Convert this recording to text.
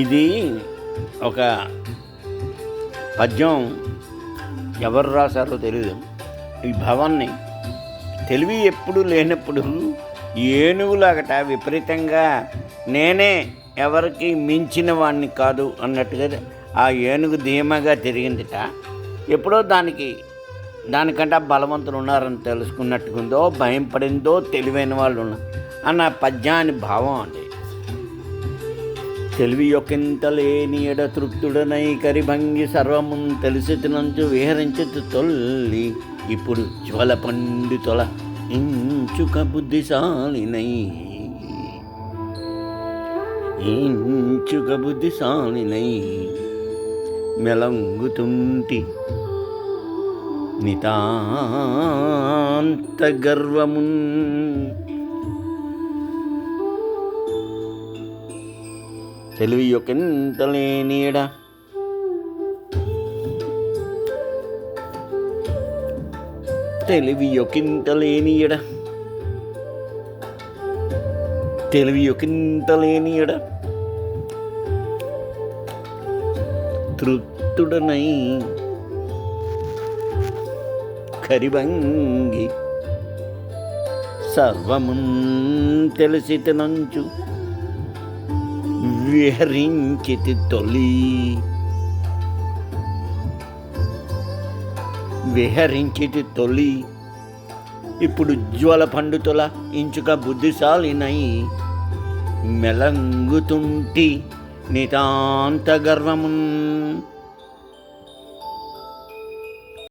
ఇది ఒక పద్యం ఎవరు రాశారో తెలియదు. ఈ భవాన్ని తెలివి ఎప్పుడు లేనప్పుడు ఏనుగులాగట విపరీతంగా నేనే ఎవరికి మించిన వాడిని కాదు అన్నట్టుగా ఆ ఏనుగు ధీమాగా తిరిగిందిట. ఎప్పుడో దానికంటే బలవంతులు ఉన్నారని తెలుసుకున్నట్టుకుందో, భయం పడిందో, తెలివైన వాళ్ళు ఉన్నారు అన్న పద్యాన్ని భావం అండి. తెలివి యొక్కింత లేని ఎడ తృప్తుడనై కరిభంగి సర్వమున్ తెలిసినంచు విహరించు తొల్లి ఇప్పుడు జ్వల పండితొల ఇంచుక బుద్ధిశాలినై మెలంగుతుంటి నితాంత గర్వమున్ తెలివి యొక్కింత లేనియడ తెలివి యొక్కింత లేనియడ తృప్తుడనై కరిభంగి సర్వమున్ తెలిసినంచు విహరించితి తొలి ఇప్పుడు జ్వల పండుతొల ఇంచుక బుద్ధిశాలినై మెలంగుతుంటి నితాంత గర్వమున్